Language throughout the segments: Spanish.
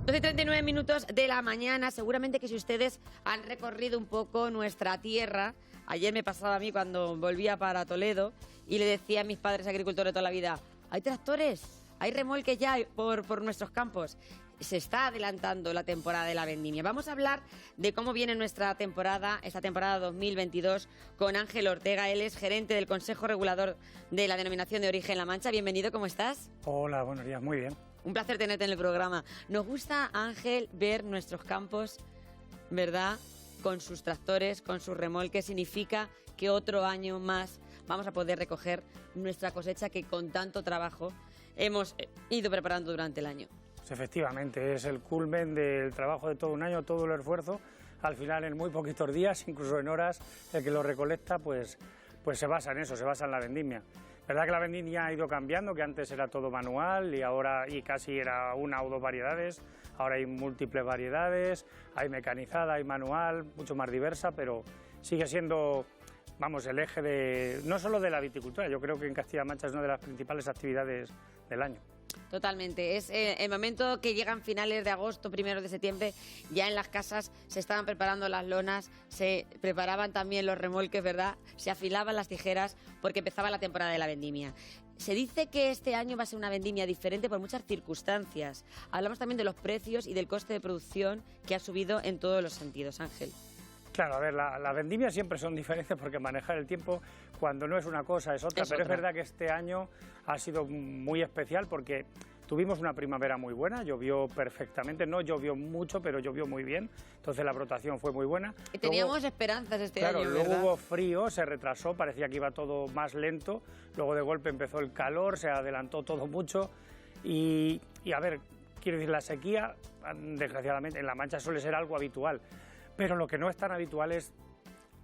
12:39 de la mañana. Seguramente que si ustedes han recorrido un poco nuestra tierra, ayer me pasaba a mí cuando volvía para Toledo y le decía a mis padres agricultores de toda la vida, hay tractores, hay remolques ya por nuestros campos. Se está adelantando la temporada de la vendimia. Vamos a hablar de cómo viene nuestra temporada, esta temporada 2022, con Ángel Ortega. Él es gerente del Consejo Regulador de la Denominación de Origen La Mancha. Bienvenido, ¿cómo estás? Hola, buenos días, muy bien. Un placer tenerte en el programa. Nos gusta, Ángel, ver nuestros campos, ¿verdad?, con sus tractores, con sus remolques. Significa que otro año más vamos a poder recoger nuestra cosecha que con tanto trabajo hemos ido preparando durante el año. Efectivamente, es el culmen del trabajo de todo un año, todo el esfuerzo. Al final, en muy poquitos días, incluso en horas, el que lo recolecta, pues se basa en eso, se basa en la vendimia. Verdad que la vendimia ha ido cambiando, que antes era todo manual y casi era una o dos variedades. Ahora hay múltiples variedades, hay mecanizada, hay manual, mucho más diversa, pero sigue siendo, vamos, el eje de no solo de la viticultura. Yo creo que en Castilla-La Mancha es una de las principales actividades del año. Totalmente. Es el momento que llegan finales de agosto, primeros de septiembre, ya en las casas se estaban preparando las lonas, se preparaban también los remolques, ¿verdad? Se afilaban las tijeras porque empezaba la temporada de la vendimia. Se dice que este año va a ser una vendimia diferente por muchas circunstancias. Hablamos también de los precios y del coste de producción que ha subido en todos los sentidos, Ángel. Claro, a ver, las vendimias siempre son diferentes porque manejar el tiempo cuando no es una cosa es otra, pero es verdad que este año ha sido muy especial porque tuvimos una primavera muy buena, llovió perfectamente, no llovió mucho, pero llovió muy bien, entonces la brotación fue muy buena. Y teníamos esperanzas este año, ¿verdad? Luego hubo frío, se retrasó, parecía que iba todo más lento, luego de golpe empezó el calor, se adelantó todo mucho y a ver, quiero decir, la sequía, desgraciadamente, en La Mancha suele ser algo habitual. Pero lo que no es tan habitual es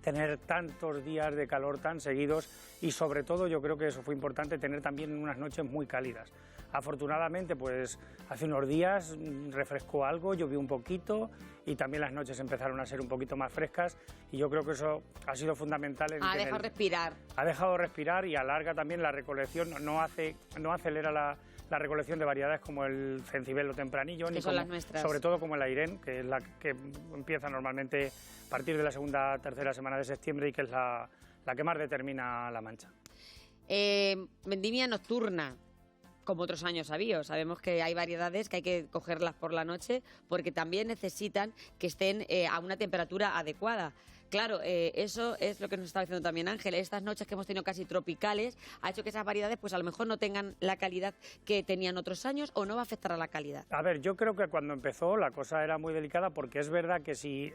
tener tantos días de calor tan seguidos y sobre todo yo creo que eso fue importante, tener también unas noches muy cálidas. Afortunadamente, pues hace unos días refrescó algo, llovió un poquito y también las noches empezaron a ser un poquito más frescas y yo creo que eso ha sido fundamental. Ha dejado respirar. Ha dejado respirar y alarga también la recolección, no acelera la recolección de variedades como el cencibelo tempranillo, que son las nuestras. Sobre todo como el airén, que es la que empieza normalmente a partir de la segunda, tercera semana de septiembre y que es la que más determina La Mancha. Vendimia nocturna, como otros años sabemos que hay variedades que hay que cogerlas por la noche porque también necesitan que estén a una temperatura adecuada. Claro, eso es lo que nos estaba diciendo también Ángel. Estas noches que hemos tenido casi tropicales ha hecho que esas variedades pues a lo mejor no tengan la calidad que tenían otros años o no va a afectar a la calidad. A ver, yo creo que cuando empezó la cosa era muy delicada porque es verdad que si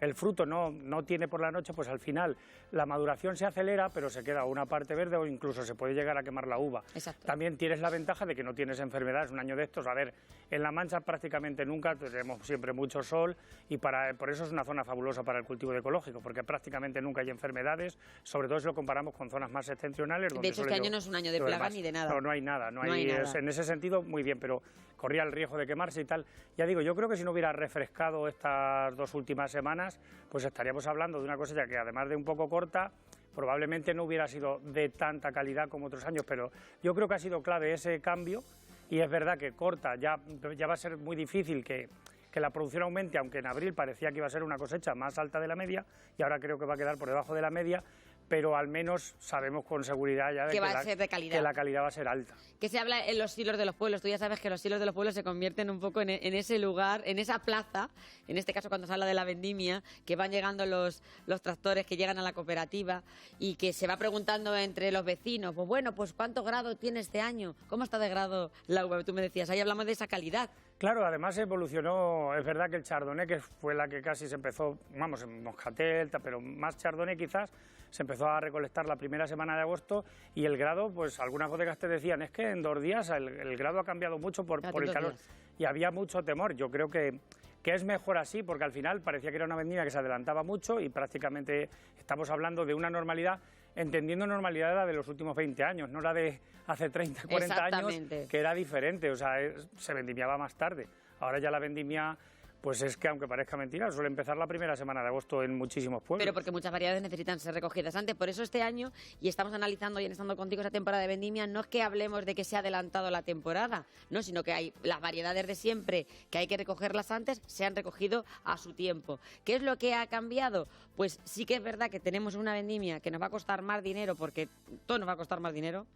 el fruto no tiene por la noche, pues al final la maduración se acelera, pero se queda una parte verde o incluso se puede llegar a quemar la uva. Exacto. También tienes la ventaja de que no tienes enfermedades un año de estos. A ver, en La Mancha prácticamente nunca, tenemos siempre mucho sol y por eso es una zona fabulosa para el cultivo de ecológico, porque prácticamente nunca hay enfermedades, sobre todo si lo comparamos con zonas más septentrionales. De hecho, este año no es un año de plagas ni de nada. No hay nada. En ese sentido, muy bien, pero corría el riesgo de quemarse y tal. Ya digo, yo creo que si no hubiera refrescado estas dos últimas semanas, pues estaríamos hablando de una cosecha que además de un poco corta, probablemente no hubiera sido de tanta calidad como otros años, pero yo creo que ha sido clave ese cambio y es verdad que corta, ya va a ser muy difícil que la producción aumente, aunque en abril parecía que iba a ser una cosecha más alta de la media y ahora creo que va a quedar por debajo de la media, pero al menos sabemos con seguridad ya de que va a ser de calidad. Que la calidad va a ser alta. Que se habla en los silos de los pueblos. Tú ya sabes que los silos de los pueblos se convierten un poco en ese lugar, en esa plaza, en este caso cuando se habla de la vendimia, que van llegando los tractores que llegan a la cooperativa y que se va preguntando entre los vecinos, pues bueno, pues ¿cuántos grados tiene este año? ¿Cómo está de grado la uva? Tú me decías, ahí hablamos de esa calidad. Claro, además evolucionó, es verdad que el chardonnay, que fue la que casi se empezó, vamos, en Moscatel, pero más chardonnay quizás, se empezó a recolectar la primera semana de agosto y el grado, pues algunas bodegas te decían, es que en 2 días el grado ha cambiado mucho por el calor y había mucho temor. Yo creo que es mejor así, porque al final parecía que era una vendimia que se adelantaba mucho y prácticamente estamos hablando de una normalidad, entendiendo normalidad la de los últimos 20 años, no la de hace 30, 40 años, que era diferente, o sea, se vendimiaba más tarde. Ahora ya la vendimia pues es que, aunque parezca mentira, suele empezar la primera semana de agosto en muchísimos pueblos. Pero porque muchas variedades necesitan ser recogidas antes. Por eso este año, y estamos analizando y estando contigo esa temporada de vendimia, no es que hablemos de que se ha adelantado la temporada, no, sino que hay las variedades de siempre, que hay que recogerlas antes, se han recogido a su tiempo. ¿Qué es lo que ha cambiado? Pues sí que es verdad que tenemos una vendimia que nos va a costar más dinero, porque todo nos va a costar más dinero.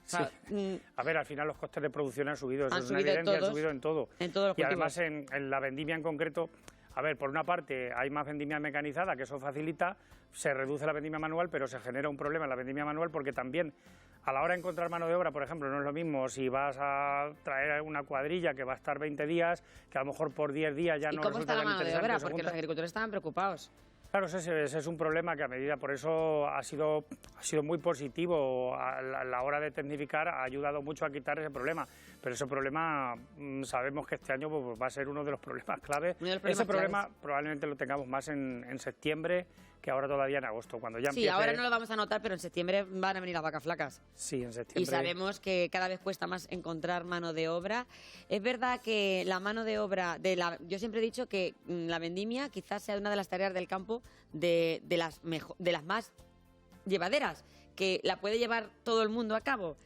Sí. A ver, al final los costes de producción han subido, eso Han es una subido evidencia, todos, han subido en todo. en todos los y cultivos. además en la vendimia en concreto, a ver, por una parte hay más vendimia mecanizada, que eso facilita, se reduce la vendimia manual, pero se genera un problema en la vendimia manual porque también a la hora de encontrar mano de obra, por ejemplo, no es lo mismo si vas a traer una cuadrilla que va a estar 20 días, que a lo mejor por 10 días ya ¿Y no cómo resulta está la tan mano de interesante. obra? Porque los agricultores estaban preocupados. Claro, ese es un problema que a medida, por eso ha sido muy positivo a la hora de tecnificar, ha ayudado mucho a quitar ese problema, pero ese problema sabemos que este año pues, va a ser uno de los problemas clave. Ese problema probablemente lo tengamos más en septiembre que ahora todavía en agosto, cuando ya empiece... Sí, ahora no lo vamos a notar, pero en septiembre van a venir las vacas flacas. Sí, en septiembre. Y sabemos que cada vez cuesta más encontrar mano de obra. Es verdad que la mano de obra, yo siempre he dicho que la vendimia quizás sea una de las tareas del campo de las más llevaderas, que la puede llevar todo el mundo a cabo.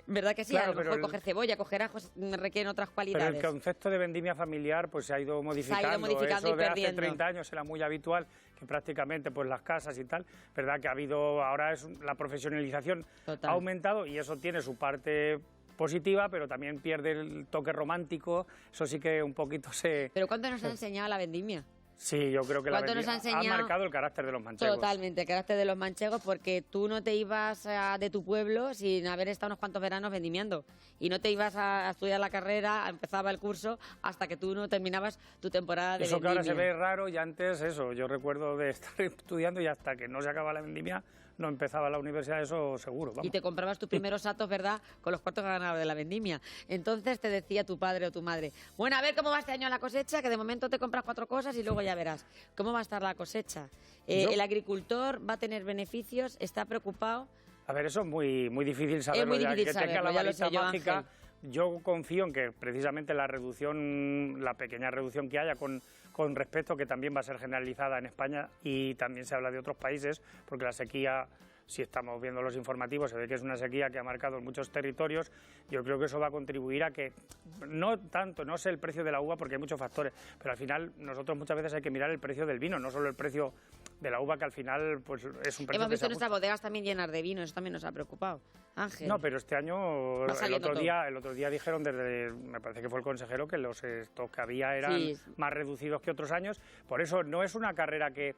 ¿Verdad que sí? Claro, a lo mejor coger cebolla, coger ajos requieren otras cualidades. Pero el concepto de vendimia familiar pues se ha ido modificando. Eso y de perdiendo. Hace 30 años era muy habitual, que prácticamente pues las casas y tal, verdad que ha habido, ahora la profesionalización ha aumentado y eso tiene su parte positiva, pero también pierde el toque romántico, eso sí que un poquito se... ¿Pero cuánto nos ha enseñado la vendimia? Sí, yo creo que la vendimia ha marcado el carácter de los manchegos. Totalmente, el carácter de los manchegos, porque tú no te ibas de tu pueblo sin haber estado unos cuantos veranos vendimiando. Y no te ibas a estudiar la carrera, empezaba el curso, hasta que tú no terminabas tu temporada de vendimia. Eso que ahora se ve raro y antes eso, yo recuerdo de estar estudiando y hasta que no se acaba la vendimia no empezaba la universidad, eso seguro. Vamos. Y te comprabas tus primeros satos, ¿verdad?, con los cuartos que ganabas de la vendimia. Entonces te decía tu padre o tu madre, bueno, a ver cómo va este año la cosecha, que de momento te compras 4 cosas y luego ya verás cómo va a estar la cosecha. ¿El agricultor va a tener beneficios? ¿Está preocupado? A ver, eso es muy difícil saberlo. Es muy difícil que saberlo, tenga la ya lo varita sé yo, mágica. Ángel. Yo confío en que precisamente la pequeña reducción que haya con respecto, que también va a ser generalizada en España y también se habla de otros países, porque la sequía, si estamos viendo los informativos, se ve que es una sequía que ha marcado en muchos territorios. Yo creo que eso va a contribuir a que, no sé el precio de la uva porque hay muchos factores, pero al final nosotros muchas veces hay que mirar el precio del vino, no solo el precio de la uva, que al final pues es un precio. Hemos visto nuestras bodegas también llenas de vino, eso también nos ha preocupado. Ángel. No, pero este año, el otro día dijeron me parece que fue el consejero, que los stocks que había eran más reducidos que otros años. Por eso no es una carrera que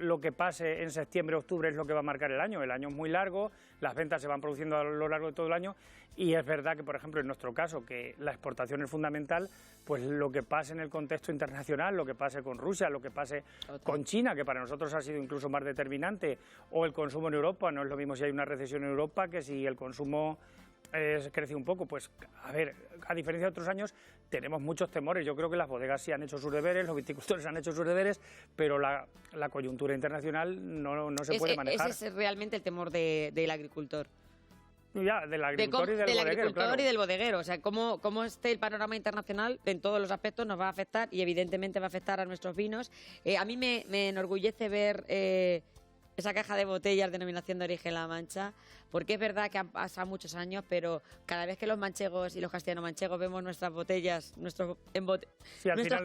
lo que pase en septiembre, octubre es lo que va a marcar el año. El año es muy largo, las ventas se van produciendo a lo largo de todo el año y es verdad que, por ejemplo, en nuestro caso, que la exportación es fundamental, pues lo que pase en el contexto internacional, lo que pase con Rusia, lo que pase con China, que para nosotros ha sido incluso más determinante, o el consumo en Europa, no es lo mismo si hay una recesión en Europa que si el consumo crece un poco. Pues a ver, a diferencia de otros años tenemos muchos temores. Yo creo que las bodegas sí han hecho sus deberes, los viticultores han hecho sus deberes, pero la coyuntura internacional no se puede manejar. Ese es realmente el temor del agricultor. Ya, del agricultor y del bodeguero, claro. Y del bodeguero. O sea, cómo esté el panorama internacional en todos los aspectos nos va a afectar y evidentemente va a afectar a nuestros vinos. A mí me enorgullece ver esa caja de botellas denominación de origen La Mancha, porque es verdad que han pasado muchos años, pero cada vez que los manchegos y los castellano-manchegos vemos nuestras botellas, nuestros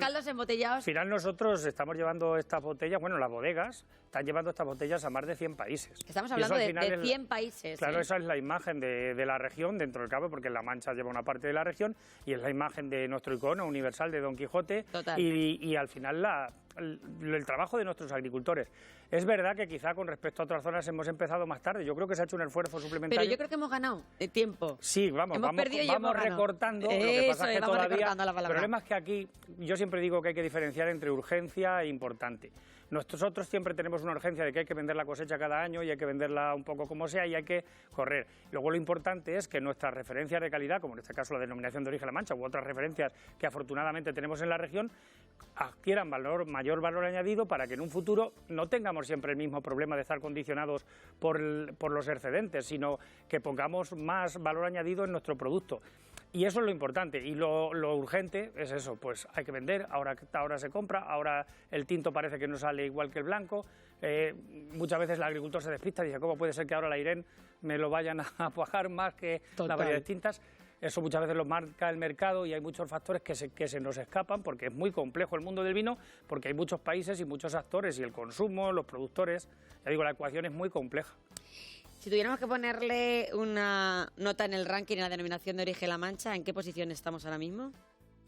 caldos embotellados... Al final nosotros estamos llevando estas botellas, bueno, las bodegas están llevando estas botellas a más de 100 países. Estamos hablando de 100 países. Claro, esa es la imagen de la región dentro del cabo, porque La Mancha lleva una parte de la región y es la imagen de nuestro icono universal de Don Quijote. Total. Y al final el trabajo de nuestros agricultores. Es verdad que quizá con respecto a otras zonas hemos empezado más tarde. Yo creo que se ha hecho un esfuerzo suplementario. Pero yo creo que hemos ganado tiempo. Sí, vamos recortando. Lo que pasa es que todavía el problema es que aquí yo siempre digo que hay que diferenciar entre urgencia e importante. Nosotros siempre tenemos una urgencia de que hay que vender la cosecha cada año y hay que venderla un poco como sea y hay que correr. Luego lo importante es que nuestras referencias de calidad, como en este caso la denominación de origen La Mancha u otras referencias que afortunadamente tenemos en la región, adquieran mayor valor añadido para que en un futuro no tengamos siempre el mismo problema de estar condicionados por los excedentes, sino que pongamos más valor añadido en nuestro producto. Y eso es lo importante, y lo urgente es eso, pues hay que vender, ahora se compra, ahora el tinto parece que no sale igual que el blanco, muchas veces el agricultor se despista y dice, ¿cómo puede ser que ahora la Irene me lo vayan a cuajar más que las variedades tintas? Eso muchas veces lo marca el mercado y hay muchos factores que se nos escapan porque es muy complejo el mundo del vino, porque hay muchos países y muchos actores y el consumo, los productores, ya digo, la ecuación es muy compleja. Si tuviéramos que ponerle una nota en el ranking en la denominación de origen La Mancha, ¿en qué posición estamos ahora mismo?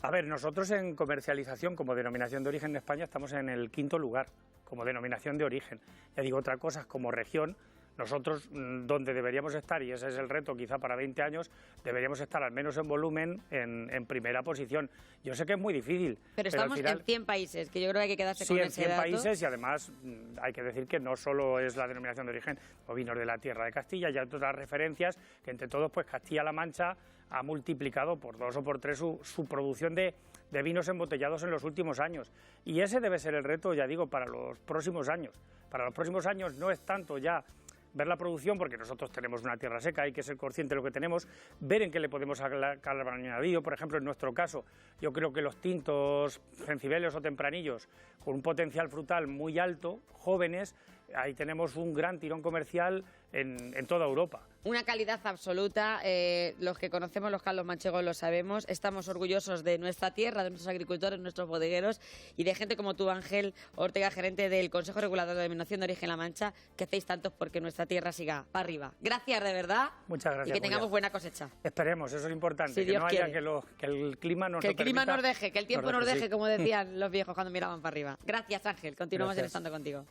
A ver, nosotros en comercialización como denominación de origen de España estamos en el 5º lugar, como denominación de origen. Ya digo, otra cosa es como región. Nosotros, donde deberíamos estar, y ese es el reto quizá para 20 años, deberíamos estar al menos en volumen en primera posición. Yo sé que es muy difícil. Pero estamos al final, en 100 países, que yo creo que hay que quedarse con ese dato. Sí, en 100 dato. países, y además hay que decir que no solo es la denominación de origen, o vinos de la tierra de Castilla, ya hay otras referencias, que entre todos, pues Castilla-La Mancha ha multiplicado por 2 o por 3 su producción de vinos embotellados en los últimos años. Y ese debe ser el reto, ya digo, para los próximos años. Para los próximos años no es tanto ya ver la producción, porque nosotros tenemos una tierra seca, hay que ser consciente de lo que tenemos, ver en qué le podemos sacar añadido. Por ejemplo, en nuestro caso, yo creo que los tintos gencibeles o tempranillos, con un potencial frutal muy alto, jóvenes, ahí tenemos un gran tirón comercial en toda Europa. Una calidad absoluta, los que conocemos los caldos manchegos lo sabemos, estamos orgullosos de nuestra tierra, de nuestros agricultores, nuestros bodegueros y de gente como tú, Ángel Ortega, gerente del Consejo Regulador de Denominación de Origen La Mancha, que hacéis tantos porque nuestra tierra siga para arriba. Gracias, de verdad. Muchas gracias. Y que tengamos buena cosecha. Esperemos, eso es importante, si que Dios no haya quiere. que el clima nos Que el clima nos deje, que el tiempo nos deje, sí. como decían los viejos cuando miraban para arriba. Gracias, Ángel. Continuamos estando contigo.